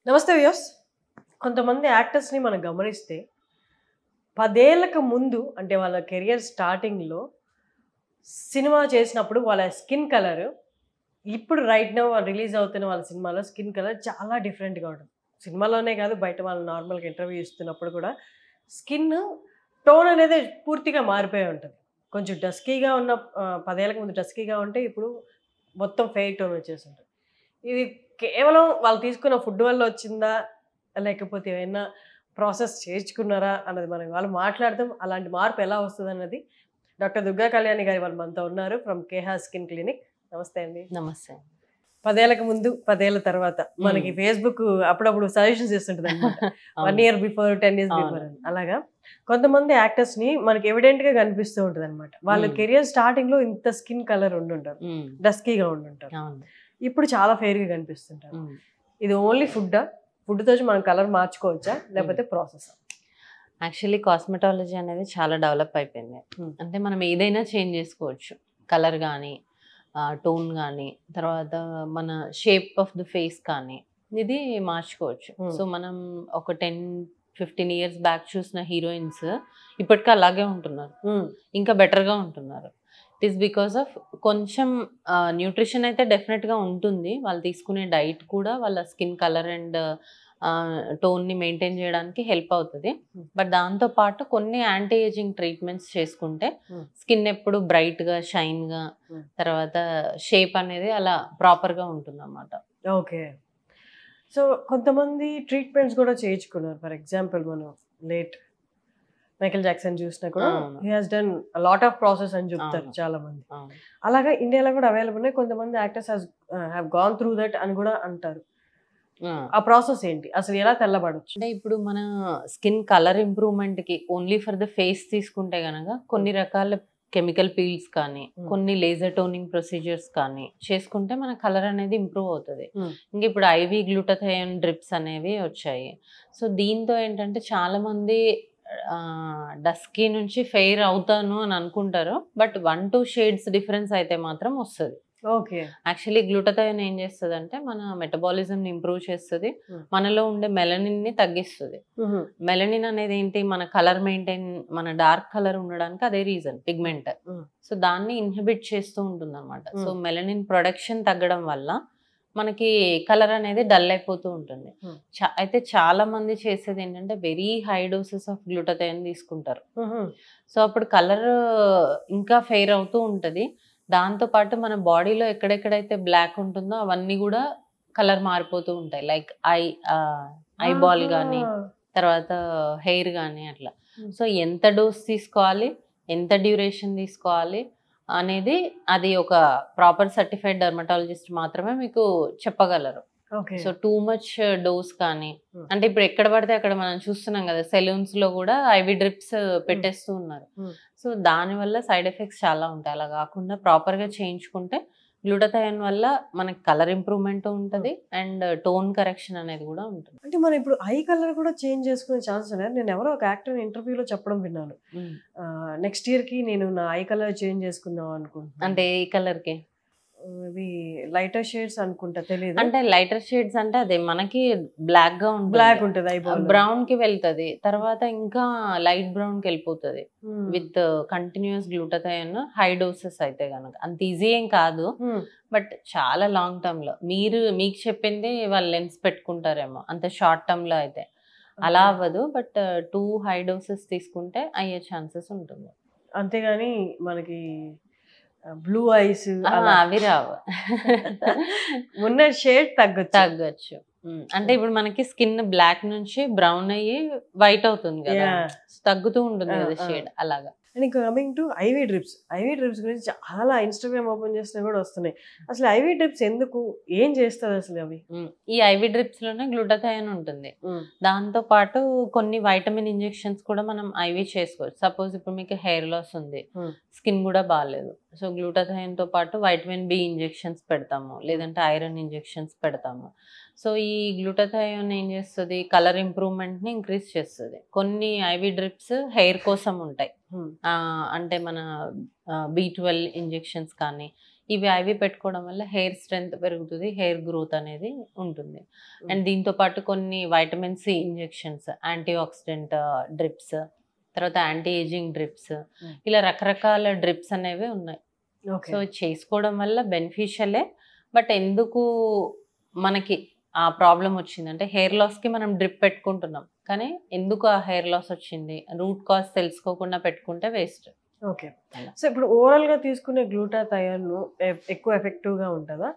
నమస్తే వ్యూస్. కొంతమంది యాక్టర్స్‌ని మనం గమనిస్తే 10 ఏళ్ళకు ముందు అంటే వాళ్ళ కెరియర్ స్టార్టింగ్‌లో సినిమా చేసినప్పుడు వాళ్ళ స్కిన్ కలర్ ఇప్పుడు రైట్ నౌ రిలీజ్ అవుతున్న వాళ్ళ సినిమాలో స్కిన్ కలర్ చాలా డిఫరెంట్‌గా ఉంటుంది. సినిమాలోనే కాదు బయట వాళ్ళు నార్మల్‌గా ఇంటర్వ్యూ ఇస్తున్నప్పుడు కూడా స్కిన్ టోన్ అనేది పూర్తిగా మారిపోయి ఉంటుంది. కొంచెం డస్కీగా ఉన్న 10 ఏళ్ళకు ముందు డస్కీగా ఉంటే ఇప్పుడు మొత్తం ఫెయిర్ టోన్ వచ్చేసుంటది. ఇది కేవలం వాళ్ళు తీసుకున్న ఫుడ్ వల్ల వచ్చిందా? లేకపోతే ఏమైనా ప్రాసెస్ చేర్చుకున్నారా? అన్నది మనం ఇవాళ మాట్లాడదాం. అలాంటి మార్పు ఎలా వస్తదన్నది డాక్టర్ దుర్గా కళ్యాణి గారు వాళ్ళు మనతో ఉన్నారు ఫ్రమ్ కేహా స్కిన్ క్లినిక్. నమస్తే అండి. నమస్తే. 10 ఏళ్ళకు ముందు, 10 ఏళ్ల తర్వాత మనకి ఫేస్‌బుక్ అప్పుడప్పుడు సజెషన్స్ ఇస్తుంటదన్నమాట. 1 ఇయర్ బిఫోర్, 10 ఇయర్స్ బిఫోర్ అని. అలాగా కొంతమంది యాక్టర్స్‌ని మనకి ఎవిడెంట్‌గా కనిపిస్తూ ఉంటదన్నమాట. వాళ్ళ కెరియర్ స్టార్టింగ్‌లో ఇంత స్కిన్ కలర్ ఉండుంటారు. డస్కీగా ఉండుంటారు. ఇప్పుడు చాలా ఫెయిర్‌గా కనిపిస్తుంటారు. ఇది ఓన్లీ ఫుడ్డా? ఫుడ్‌తో మనం కలర్ మార్చుకోవచ్చా? లేకపోతే ప్రాసెసా? యాక్చువల్లీ కాస్మెటాలజీ అనేది చాలా డెవలప్ అయిపోయింది. అంటే మనం ఏదైనా చేంజ్ చేసుకోవచ్చు. కలర్ కానీ, టోన్ కానీ, తర్వాత మన షేప్ ఆఫ్ ద ఫేస్ కానీ ఇది మార్చుకోవచ్చు. సో మనం ఒక 10-15 ఇయర్స్ బ్యాక్ చూసిన హీరోయిన్స్ ఇప్పటికీ అలాగే ఉంటున్నారు. ఇంకా బెటర్గా ఉంటున్నారు. ఇట్ ఈస్ బికాస్ ఆఫ్ కొంచెం న్యూట్రిషన్ అయితే డెఫినెట్గా ఉంటుంది. వాళ్ళు తీసుకునే డైట్ కూడా వాళ్ళ స్కిన్ కలర్ అండ్ టోన్ని మెయింటైన్ చేయడానికి హెల్ప్ అవుతుంది. బట్ దాంతోపాటు కొన్ని యాంటీ ఏజింగ్ ట్రీట్మెంట్స్ చేసుకుంటే స్కిన్ ఎప్పుడు బ్రైట్గా, షైన్గా, తర్వాత షేప్ అనేది అలా ప్రాపర్గా ఉంటుంది అన్నమాట. ఓకే. సో కొంతమంది ట్రీట్మెంట్స్ కూడా చేయించుకున్నారు. ఫర్ ఎగ్జాంపుల్ మనం లేట్ మైకేల్ జాక్సన్ చూసినా కూడా he has done lot of process అని చెప్తారు చాలా మంది. అలాగా ఇండియాలో కూడా అవైలబుల్ ఉన్నాయి. కొంతమంది actors have gone through that అని కూడా అంటారు. ఆ ప్రాసెస్ ఏంటి? అసలు ఎలా తెల్లబడొచ్చు? అంటే ఇప్పుడు మన స్కిన్ కలర్ ఇంప్రూవ్మెంట్కి ఓన్లీ ఫర్ ద ఫేస్ తీసుకుంటే కనుక కొన్ని రకాల కెమికల్ పీల్స్ కానీ, కొన్ని లేజర్ టోనింగ్ ప్రొసీజర్స్ కానీ చేసుకుంటే మన కలర్ అనేది ఇంప్రూవ్ అవుతుంది. ఇంక ఇప్పుడు ఐవి గ్లూటథయోన్ డ్రిప్స్ అనేవి వచ్చాయి. సో దీంతో ఏంటంటే చాలా మంది డస్కీ నుంచి ఫెయిర్ అవుతాను అని అనుకుంటారు. బట్ 1-2 షేడ్స్ డిఫరెన్స్ అయితే మాత్రం వస్తుంది. ఓకే. యాక్చువల్లీ గ్లూటథయోన్ ఏం చేస్తుంది అంటే మన మెటబాలిజం ని ఇంప్రూవ్ చేస్తుంది. మనలో ఉండే మెలనిన్ ని తగ్గిస్తుంది. మెలనిన్ అనేది ఏంటి? మన కలర్ మెయింటైన్, మన డార్క్ కలర్ ఉండడానికి అదే రీజన్, పిగ్మెంట్. సో దాన్ని ఇన్హిబిట్ చేస్తూ ఉంటుంది అనమాట. సో మెలనిన్ ప్రొడక్షన్ తగ్గడం వల్ల మనకి కలర్ అనేది డల్ అయిపోతూ ఉంటుంది. అయితే చాలా మంది చేసేది ఏంటంటే very high doses of glutathione తీసుకుంటారు. సో అప్పుడు కలర్ ఇంకా ఫెయిర్ అవుతూ ఉంటుంది. దాంతోపాటు మన బాడీలో ఎక్కడెక్కడైతే బ్లాక్ ఉంటుందో అవన్నీ కూడా కలర్ మారిపోతూ ఉంటాయి. లైక్ ఐబాల్ కానీ, తర్వాత హెయిర్ కానీ అట్లా. సో ఎంత డోస్ తీసుకోవాలి, ఎంత డ్యూరేషన్ తీసుకోవాలి అనేది అది ఒక ప్రాపర్ సర్టిఫైడ్ డర్మటాలజిస్ట్ మాత్రమే మీకు చెప్పగలరు. సో టూ మచ్ డోస్ కానీ, అంటే ఇప్పుడు ఎక్కడ పడితే అక్కడ మనం చూస్తున్నాం కదా, సెలూన్స్ లో కూడా ఐవి డ్రిప్స్ పెట్టేస్తూ ఉన్నారు. సో దానివల్ల సైడ్ ఎఫెక్ట్స్ చాలా ఉంటాయి. అలా కాకుండా ప్రాపర్ గా చేయించుకుంటే గ్లూటథయోన్ వల్ల మనకి కలర్ ఇంప్రూవ్మెంట్ ఉంటుంది అండ్ టోన్ కరెక్షన్ అనేది కూడా ఉంటుంది. అంటే మనం ఇప్పుడు ఐ కలర్ కూడా చేంజ్ చేసుకునే ఛాన్సెస్ ఉన్నాయి. నేను ఎవరో ఒక యాక్టర్ ఇంటర్వ్యూలో చెప్పడం విన్నాను. నెక్స్ట్ ఇయర్ కి నేను నా ఐ కలర్ చేంజ్ చేసుకుందాం అనుకుంటున్నాను. అంటే ఏ కలర్ కి? ఇవి లైటర్ షేడ్స్ అనుకుంటా, తెలియదు. అంటే లైటర్ షేడ్స్ అంటే అదే మనకి బ్లాక్ గా ఉంటుంది, బ్లాక్ ఉంటుంది, బ్రౌన్ కి వెళ్తుంది, తర్వాత ఇంకా లైట్ బ్రౌన్ కి వెళ్ళిపోతుంది with continuous glutathione high doses అయితే కనుక. అంత ఈజీ ఏం కాదు, బట్ చాలా లాంగ్ టర్మ్ లో మీకు చెప్పింది వాళ్ళు లెన్స్ పెట్టుకుంటారేమో, అంత షార్ట్ టర్మ్ లో అయితే అలా అవ్వదు. బట్ 2 హై డోసెస్ తీసుకుంటే అయ్యే ఛాన్సెస్ ఉంటుంది. అంతేగాని మనకి బ్లూ ఐస్ అవి రావు. ఉన్న షేడ్ తగ్గొచ్చు. అంటే ఇప్పుడు మనకి స్కిన్ బ్లాక్ నుంచి బ్రౌన్ అయ్యి వైట్ అవుతుంది కదా, తగ్గుతూ ఉంటుంది కదా షేడ్, అలాగా. అండ్ ఇంకా coming to IV drips. IV drips గురించి చాలా ఇన్స్టాగ్రామ్ ఓపెన్ చేసినా కూడా వస్తున్నాయి. అసలు ఐవి డ్రిప్స్ ఎందుకు, ఏం చేస్తుంది అసలు అవి? ఈ ఐవి డ్రిప్స్ లోనే గ్లూటథయోన్ ఉంటుంది. దాంతో పాటు కొన్ని వైటమిన్ ఇంజెక్షన్స్ కూడా మనం ఐవి చేసుకోవచ్చు. సపోజ్ ఇప్పుడు మీకు హెయిర్ లాస్ ఉంది, స్కిన్ కూడా బాగాలేదు, సో గ్లూటథయోన్ తో పాటు వైటమిన్ బి ఇంజెక్షన్స్ పెడతాము, లేదంటే ఐరన్ ఇంజెక్షన్స్ పెడతాము. సో ఈ గ్లూటథయోన్ ఏం చేస్తుంది? కలర్ ఇంప్రూవ్మెంట్ ని ఇంక్రీజ్ చేస్తుంది. కొన్ని ఐవి డ్రిప్స్ హెయిర్ కోసం ఉంటాయి, అంటే మన B12 ఇంజెక్షన్స్ కానీ ఇవి ఐవి పెట్టుకోవడం వల్ల హెయిర్ స్ట్రెంగ్త్ పెరుగుతుంది, హెయిర్ గ్రోత్ అనేది ఉంటుంది. అండ్ దీంతో పాటు కొన్ని vitamin C injections, anti oxidant drips, తర్వాత యాంటీ ఏజింగ్ డ్రిప్స్, ఇలా రకరకాల డ్రిప్స్ అనేవి ఉన్నాయి. సో చేసుకోవడం వల్ల బెనిఫిషియలే. బట్ ఎందుకు మనకి ఆ ప్రాబ్లం వచ్చిందంటే హెయిర్ లాస్కి మనం డ్రిప్ పెట్టుకుంటున్నాం, కానీ ఎందుకు ఆ హెయిర్ లాస్ వచ్చింది రూట్ కాజ్ తెలుసుకోకుండా పెట్టుకుంటే వేస్ట్. ఓకే. సో ఇప్పుడు ఓవరాల్ గా తీసుకునే గ్లూటాథయోన్ ఎక్కువ ఎఫెక్టివ్ గా ఉంటుందా,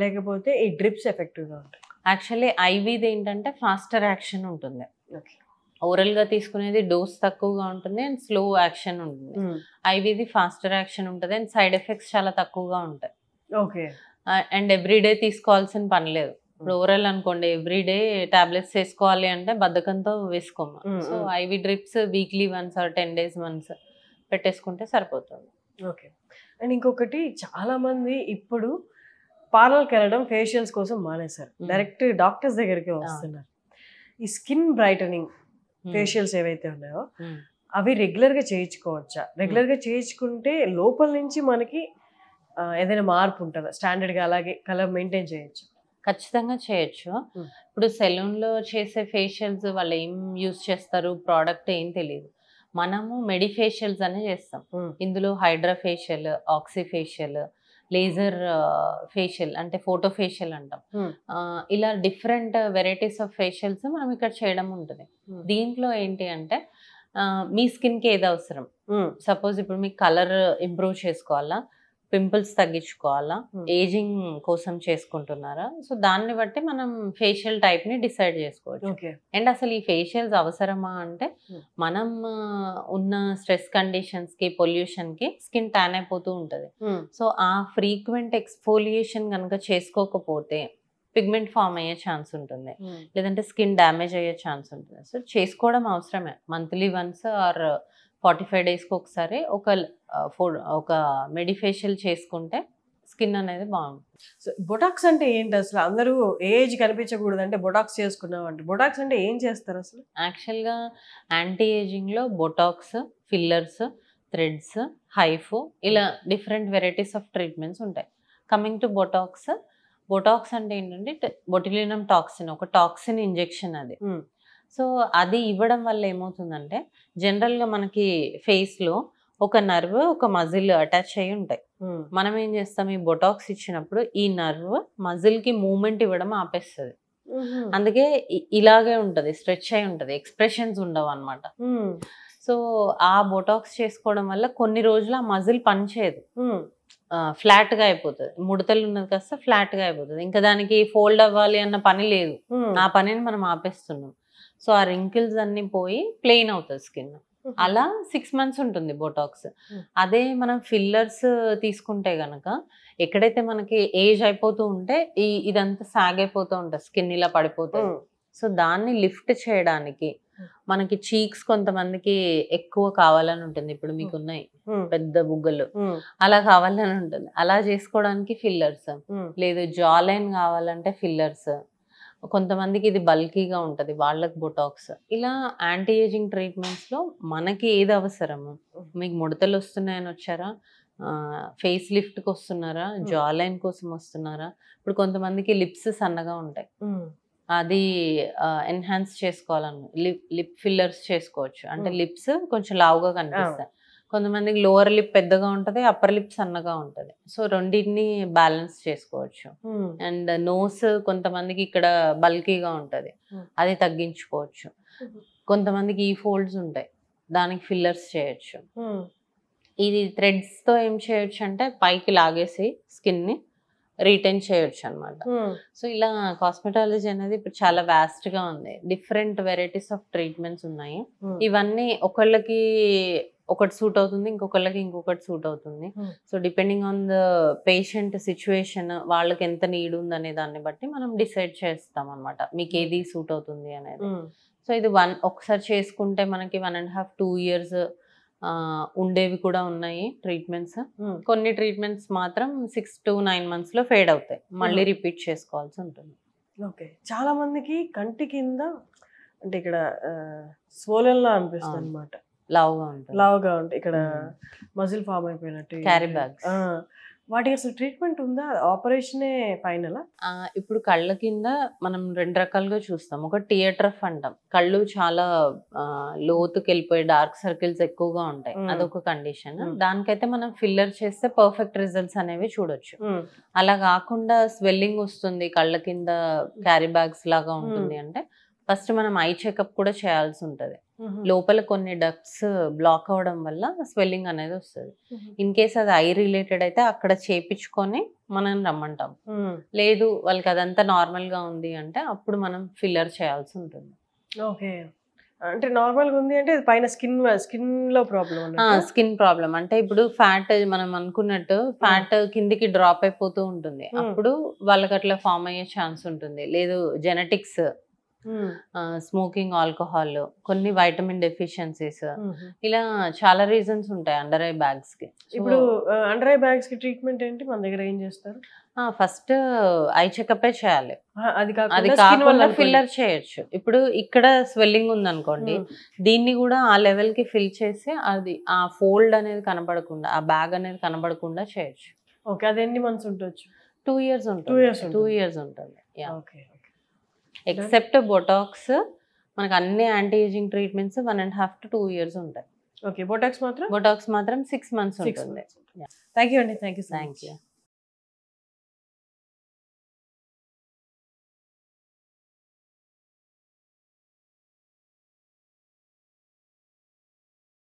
లేకపోతే ఈ డ్రిప్స్ ఎఫెక్టివ్ గా ఉంటాయి? యాక్చువల్లీ ఐవీది ఏంటంటే ఫాస్టర్ యాక్షన్ ఉంటుంది, ఓరల్ గా తీసుకునేది డోస్ తక్కువగా ఉంటుంది అండ్ స్లో యాక్షన్ ఉంటుంది. ఐవీది ఫాస్టర్ యాక్షన్ ఉంటుంది అండ్ సైడ్ ఎఫెక్ట్స్ చాలా తక్కువగా ఉంటాయి. ఓకే. అండ్ ఎవ్రీడే తీసుకోవాల్సిన పని లేదు. ఇప్పుడు ఓరల్ అనుకోండి, ఎవ్రీడే టాబ్లెట్స్ వేసుకోవాలి అంటే బద్ధకంతో వేసుకోము. So IV drips weekly once or 10 days once పెట్టేసుకుంటే సరిపోతుంది. ఓకే. అండ్ ఇంకొకటి, చాలా మంది ఇప్పుడు పార్లర్కి వెళ్ళడం ఫేషియల్స్ కోసం మానేశారు, డైరెక్ట్ డాక్టర్స్ దగ్గరికి వస్తున్నారు. ఈ స్కిన్ బ్రైటనింగ్ ఫేషియల్స్ ఏవైతే ఉన్నాయో అవి రెగ్యులర్ గా చేయించుకోవచ్చా? రెగ్యులర్ గా చేయించుకుంటే లోపల నుంచి మనకి ఏదైనా మార్పు ఉంటుందా? స్టాండర్డ్ గా అలాగే కలర్ మెయింటైన్ చేయొచ్చు? ఖచ్చితంగా చేయొచ్చు. ఇప్పుడు సెలూన్ లో చేసే ఫేషియల్స్ వాళ్ళు ఏం యూజ్ చేస్తారు, ప్రోడక్ట్ ఏం తెలియదు. మనము మెడిఫేషియల్స్ అనే చేస్తాం. ఇందులో hydra facial, oxy facial, laser facial అంటే ఫోటో ఫేషియల్ అంటాం. ఇలా డిఫరెంట్ వెరైటీస్ ఆఫ్ ఫేషియల్స్ మనం ఇక్కడ చేయడం ఉంటుంది. దీంట్లో ఏంటి అంటే మీ స్కిన్కి ఏది అవసరం, సపోజ్ ఇప్పుడు మీకు కలర్ ఇంప్రూవ్ చేసుకోవాలా, పింపుల్స్ తగ్గించుకోవాలా, ఏజింగ్ కోసం చేసుకుంటున్నారా, సో దాన్ని బట్టి మనం ఫేషియల్ టైప్ ని డిసైడ్ చేసుకోవచ్చు. అండ్ అసలు ఈ ఫేషియల్స్ అవసరమా అంటే మనం ఉన్న స్ట్రెస్ కండిషన్స్ కి, పొల్యూషన్ కి స్కిన్ ట్యాన్ అయిపోతూ ఉంటది. సో ఆ ఫ్రీక్వెంట్ ఎక్స్ఫోలియేషన్ కనుక చేసుకోకపోతే పిగ్మెంట్ ఫామ్ అయ్యే ఛాన్స్ ఉంటుంది, లేదంటే స్కిన్ డ్యామేజ్ అయ్యే ఛాన్స్ ఉంటుంది. సో చేసుకోవడం అవసరమే. మంత్లీ వన్స్ ఆర్ 45 daysకి ఒకసారి ఒక మెడిఫేషియల్ చేసుకుంటే స్కిన్ అనేది బాగుంటుంది. సో బొటాక్స్ అంటే ఏంటి అసలు? అందరూ ఏజ్ కనిపించకూడదు అంటే బొటాక్స్ చేసుకున్నాం అంటే, బొటాక్స్ అంటే ఏం చేస్తారు అసలు? యాక్చువల్గా యాంటీ ఏజింగ్లో బొటాక్స్, ఫిల్లర్స్, థ్రెడ్స్, హైఫో, ఇలా డిఫరెంట్ వెరైటీస్ ఆఫ్ ట్రీట్మెంట్స్ ఉంటాయి. కమింగ్ టు బొటాక్స్, బొటాక్స్ అంటే ఏంటంటే బొటిలినం టాక్సిన్, ఒక టాక్సిన్ ఇంజెక్షన్ అది. సో అది ఇవ్వడం వల్ల ఏమవుతుందంటే జనరల్గా మనకి ఫేస్లో ఒక నర్వ్, ఒక మజిల్ అటాచ్ అయి ఉంటాయి. మనం ఏం చేస్తాం, ఈ బొటాక్స్ ఇచ్చినప్పుడు ఈ నర్వ్ మజిల్కి మూమెంట్ ఇవ్వడం ఆపేస్తుంది. అందుకే ఇలాగే ఉంటుంది, స్ట్రెచ్ అయి ఉంటుంది, ఎక్స్ప్రెషన్స్ ఉండవు అనమాట. సో ఆ బొటాక్స్ చేసుకోవడం వల్ల కొన్ని రోజులు ఆ మజిల్ పనిచేయదు, ఫ్లాట్ గా అయిపోతుంది. ముడతలు ఉన్నది కాస్త ఫ్లాట్ గా అయిపోతుంది. ఇంకా దానికి ఫోల్డ్ అవ్వాలి అన్న పని లేదు, ఆ పనిని మనం ఆపేస్తున్నాం. సో ఆ రింకిల్స్ అన్ని పోయి ప్లెయిన్ అవుతుంది స్కిన్. అలా 6 months ఉంటుంది బొటాక్స్. అదే మనం ఫిల్లర్స్ తీసుకుంటే గనక ఎక్కడైతే మనకి ఏజ్ అయిపోతూ ఉంటే ఇదంతా సాగ్ అయిపోతూ ఉంటుంది, స్కిన్ ఇలా పడిపోతుంది. సో దాన్ని లిఫ్ట్ చేయడానికి మనకి చీక్స్ కొంతమందికి ఎక్కువ కావాలని ఉంటుంది. ఇప్పుడు మీకు ఉన్నాయి పెద్ద బుగ్గలు, అలా కావాలని ఉంటుంది, అలా చేసుకోవడానికి ఫిల్లర్స్. లేదు జా లైన్ కావాలంటే ఫిల్లర్స్. కొంతమందికి ఇది బల్కీగా ఉంటుంది, వాళ్ళకి బొటాక్స్. ఇలా యాంటీ ఏజింగ్ ట్రీట్మెంట్స్ లో మనకి ఏది అవసరము, మీకు ముడతలు వస్తున్నాయని వచ్చారా, ఫేస్ లిఫ్ట్ కి వస్తున్నారా, జా లైన్ కోసం వస్తున్నారా. ఇప్పుడు కొంతమందికి లిప్స్ సన్నగా ఉంటాయి, అది ఎన్హాన్స్ చేసుకోవాలను లిప్ ఫిల్లర్స్ చేసుకోవచ్చు. అంటే లిప్స్ కొంచెం లావుగా కనిపిస్తాయి. కొంతమందికి లోవర్ లిప్ పెద్దగా ఉంటుంది, అప్పర్ లిప్ సన్నగా ఉంటుంది. సో రెండింటిని బ్యాలెన్స్ చేసుకోవచ్చు. అండ్ నోస్ కొంతమందికి ఇక్కడ బల్కీగా ఉంటుంది, అది తగ్గించుకోవచ్చు. కొంతమందికి ఈ ఫోల్డ్స్ ఉంటాయి, దానికి ఫిల్లర్స్ చేయొచ్చు. ఇది థ్రెడ్స్ తో ఏం చేయొచ్చు అంటే పైకి లాగేసి స్కిన్ ని రీటైన్ చేయొచ్చు అనమాట. సో ఇలా కాస్మెటాలజీ అనేది ఇప్పుడు చాలా వాస్ట్ గా ఉంది, డిఫరెంట్ వెరైటీస్ ఆఫ్ ట్రీట్మెంట్స్ ఉన్నాయి. ఇవన్నీ ఒకళ్ళకి ఒకటి సూట్ అవుతుంది, ఇంకొకళ్ళకి ఇంకొకటి సూట్ అవుతుంది. So depending on the patient situation, వాళ్ళకి ఎంత నీడ్ ఉంది అనే దాన్ని బట్టి మనం డిసైడ్ చేస్తాం అనమాట, మీకు ఏది సూట్ అవుతుంది అనేది. సో ఇది ఒకసారి చేసుకుంటే మనకి 1.5-2 years ఉండేవి కూడా ఉన్నాయి ట్రీట్మెంట్స్. కొన్ని ట్రీట్మెంట్స్ మాత్రం 6 to 9 months లో ఫేడ్ అవుతాయి, మళ్ళీ రిపీట్ చేసుకోవాల్సి ఉంటుంది. ఓకే. చాలా మందికి కంటి కింద అంటే ఇక్కడ స్వోలెన్ లా అనిపిస్తుంది అనమాట, లావుగా ఉంటుంది, ఇక్కడ మజిల్ ఫామ్ అయిపోయినట్టు, క్యారీ బ్యాగ్స్. వాటికి అసలు ట్రీట్మెంట్ ఉందా? ఆపరేషనే ఫైనలా? ఇప్పుడు కళ్ళ కింద మనం 2 రకాలుగా చూస్తాం. ఒక టియర్ట్రఫ్ అంటాం. కళ్ళు చాలా లోతుకి వెళ్ళిపోయి డార్క్ సర్కిల్స్ ఎక్కువగా ఉంటాయి. అదొక కండిషన్. దానికైతే మనం ఫిల్లర్ చేస్తే పర్ఫెక్ట్ రిజల్ట్స్ అనేవి చూడొచ్చు. అలా కాకుండా స్వెల్లింగ్ వస్తుంది, కళ్ళ కింద క్యారీ బ్యాగ్స్ లాగా ఉంటుంది అంటే ఫస్ట్ మనం ఐ చెకప్ కూడా చేయాల్సి ఉంటుంది. లోపల కొన్ని డక్ట్స్ బ్లాక్ అవడం వల్ల స్వెల్లింగ్ అనేది వస్తుంది. ఇన్ కేస్ అది ఐ రిలేటెడ్ అయితే అక్కడ చేపించుకొని మనం రమ్మంటాం. లేదు వాళ్ళకి అదంతా నార్మల్ గా ఉంది అంటే అప్పుడు మనం ఫిల్లర్ చేయాల్సి ఉంటుంది. ఓకే, అంటే నార్మల్ గా ఉంది అంటే పైన స్కిన్ లో ప్రాబ్లం. స్కిన్ ప్రాబ్లం అంటే ఇప్పుడు ఫ్యాట్ మనం అనుకున్నట్టు ఫ్యాట్ కిందికి డ్రాప్ అయిపోతూ ఉంటుంది. అప్పుడు వాళ్ళకి అట్లా ఫామ్ అయ్యే ఛాన్స్ ఉంటుంది. లేదు జెనెటిక్స్, స్మోకింగ్, ఆల్కహాల్, కొన్ని వైటమిన్ డెఫిషియన్సీస్, ఇలా చాలా రీజన్స్ ఉంటాయి అండర్ ఐ బ్యాగ్స్ కి. ఇప్పుడు అండర్ ఐ బ్యాగ్స్ కి ట్రీట్మెంట్ ఏంటి? మన దగ్గర ఏం చేస్తారు? ఫస్ట్ ఐ చెకప్ చేయాలి. అది కాకుండా ఫిల్లర్ చేయొచ్చు. ఇప్పుడు ఇక్కడ స్వెల్లింగ్ ఉంది అనుకోండి, దీన్ని కూడా ఆ లెవెల్ కి ఫిల్ చేసి అది ఆ ఫోల్డ్ అనేది కనబడకుండా, ఆ బ్యాగ్ అనేది కనబడకుండా చేయొచ్చు. ఓకే, అది ఎన్ని మంత్స్ ఉండొచ్చు? 2 years ఉంటుంది. 2 years ఉంటుంది. ఎక్సెప్ట్ బొటాక్స్, మనకు అన్ని anti ageing treatments 1.5 to 2 years ఉంటాయి. ఓకే, బొటాక్స్ మాత్రం 6 months ఉంటుంది. థ్యాంక్ యూ అండి. Thank you.